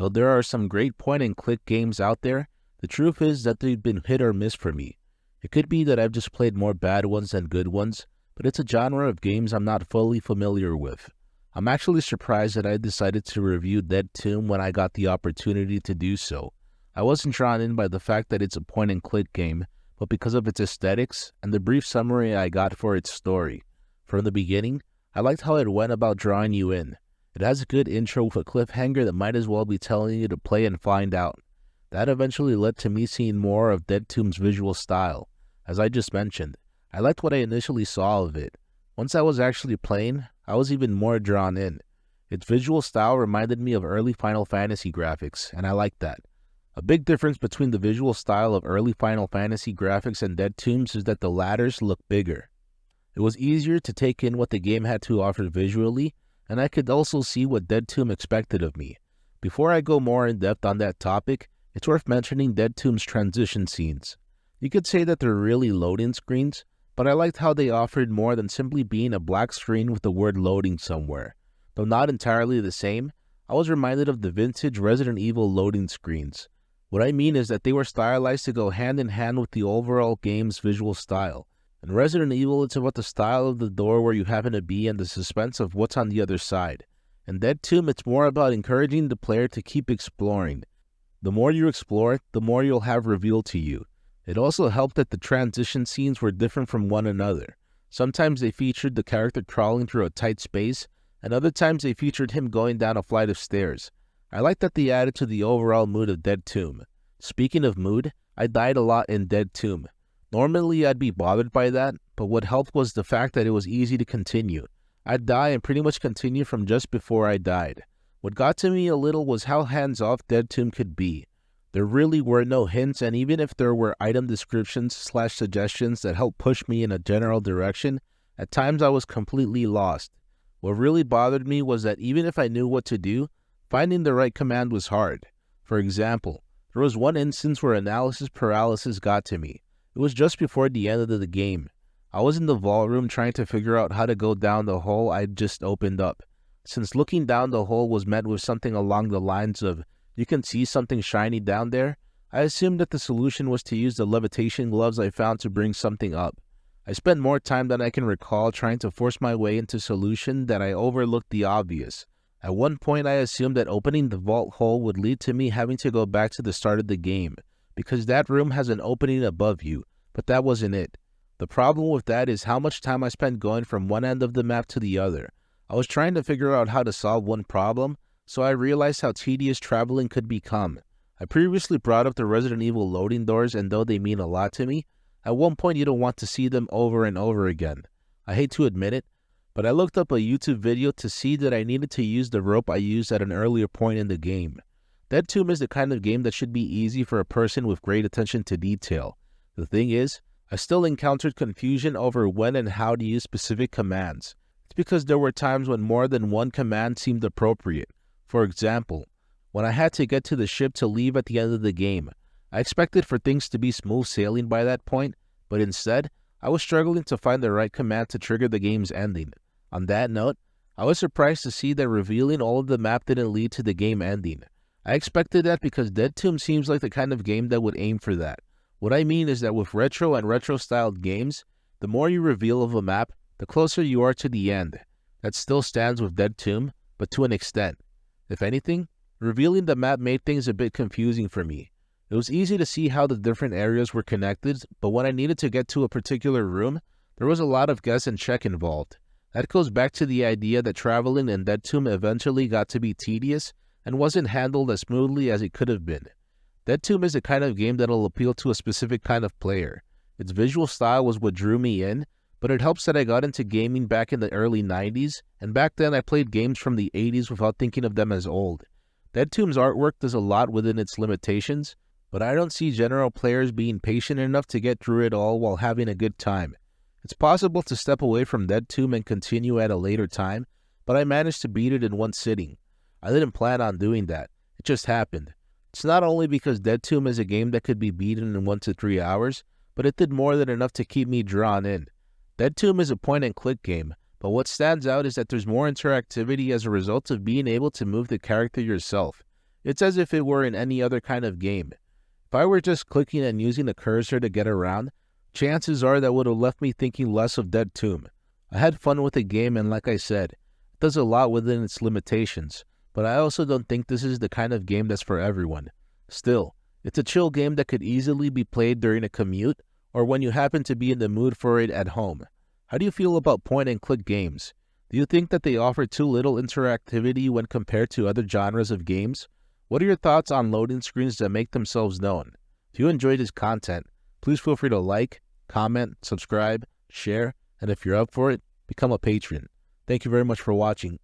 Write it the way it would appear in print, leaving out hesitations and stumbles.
Though there are some great point-and-click games out there, the truth is that they've been hit or miss for me. It could be that I've just played more bad ones than good ones, but it's a genre of games I'm not fully familiar with. I'm actually surprised that I decided to review Dead Tomb when I got the opportunity to do so. I wasn't drawn in by the fact that it's a point-and-click game, but because of its aesthetics and the brief summary I got for its story. From the beginning, I liked how it went about drawing you in. It has a good intro with a cliffhanger that might as well be telling you to play and find out. That eventually led to me seeing more of Dead Tomb's visual style. As I just mentioned, I liked what I initially saw of it. Once I was actually playing, I was even more drawn in. Its visual style reminded me of early Final Fantasy graphics, and I liked that. A big difference between the visual style of early Final Fantasy graphics and Dead Tombs is that the latters look bigger. It was easier to take in what the game had to offer visually, and I could also see what Dead Tomb expected of me. Before I go more in depth on that topic, it's worth mentioning Dead Tomb's transition scenes. You could say that they're really loading screens, but I liked how they offered more than simply being a black screen with the word loading somewhere. Though not entirely the same, I was reminded of the vintage Resident Evil loading screens. What I mean is that they were stylized to go hand in hand with the overall game's visual style. In Resident Evil, it's about the style of the door where you happen to be and the suspense of what's on the other side. In Dead Tomb, it's more about encouraging the player to keep exploring. The more you explore, the more you'll have revealed to you. It also helped that the transition scenes were different from one another. Sometimes they featured the character crawling through a tight space, and other times they featured him going down a flight of stairs. I like that they added to the overall mood of Dead Tomb. Speaking of mood, I died a lot in Dead Tomb. Normally I'd be bothered by that, but what helped was the fact that it was easy to continue. I'd die and pretty much continue from just before I died. What got to me a little was how hands-off Dead Tomb could be. There really were no hints, and even if there were item descriptions/suggestions that helped push me in a general direction, at times I was completely lost. What really bothered me was that even if I knew what to do, finding the right command was hard. For example, there was one instance where analysis paralysis got to me. It was just before the end of the game. I was in the vault room trying to figure out how to go down the hole I'd just opened up. Since looking down the hole was met with something along the lines of, "You can see something shiny down there," I assumed that the solution was to use the levitation gloves I found to bring something up. I spent more time than I can recall trying to force my way into solution that I overlooked the obvious. At one point I assumed that opening the vault hole would lead to me having to go back to the start of the game, because that room has an opening above you, but that wasn't it. The problem with that is how much time I spent going from one end of the map to the other. I was trying to figure out how to solve one problem, so I realized how tedious traveling could become. I previously brought up the Resident Evil loading doors, and though they mean a lot to me, at one point you don't want to see them over and over again. I hate to admit it, but I looked up a YouTube video to see that I needed to use the rope I used at an earlier point in the game. Dead Tomb is the kind of game that should be easy for a person with great attention to detail. The thing is, I still encountered confusion over when and how to use specific commands. It's because there were times when more than one command seemed appropriate. For example, when I had to get to the ship to leave at the end of the game, I expected for things to be smooth sailing by that point, but instead, I was struggling to find the right command to trigger the game's ending. On that note, I was surprised to see that revealing all of the map didn't lead to the game ending. I expected that because Dead Tomb seems like the kind of game that would aim for that. What I mean is that with retro and retro-styled games, the more you reveal of a map, the closer you are to the end. That still stands with Dead Tomb, but to an extent. If anything, revealing the map made things a bit confusing for me. It was easy to see how the different areas were connected, but when I needed to get to a particular room, there was a lot of guess and check involved. That goes back to the idea that traveling in Dead Tomb eventually got to be tedious and wasn't handled as smoothly as it could have been. Dead Tomb is the kind of game that'll appeal to a specific kind of player. Its visual style was what drew me in, but it helps that I got into gaming back in the early 90s, and back then I played games from the 80s without thinking of them as old. Dead Tomb's artwork does a lot within its limitations, but I don't see general players being patient enough to get through it all while having a good time. It's possible to step away from Dead Tomb and continue at a later time, but I managed to beat it in one sitting. I didn't plan on doing that. It just happened. It's not only because Dead Tomb is a game that could be beaten in 1 to 3 hours, but it did more than enough to keep me drawn in. Dead Tomb is a point-and-click game, but what stands out is that there's more interactivity as a result of being able to move the character yourself. It's as if it were in any other kind of game. If I were just clicking and using a cursor to get around, chances are that would have left me thinking less of Dead Tomb. I had fun with the game, and like I said, it does a lot within its limitations, but I also don't think this is the kind of game that's for everyone. Still, it's a chill game that could easily be played during a commute or when you happen to be in the mood for it at home. How do you feel about point-and-click games? Do you think that they offer too little interactivity when compared to other genres of games? What are your thoughts on loading screens that make themselves known? If you enjoyed this content, please feel free to like, comment, subscribe, share, and if you're up for it, become a patron. Thank you very much for watching.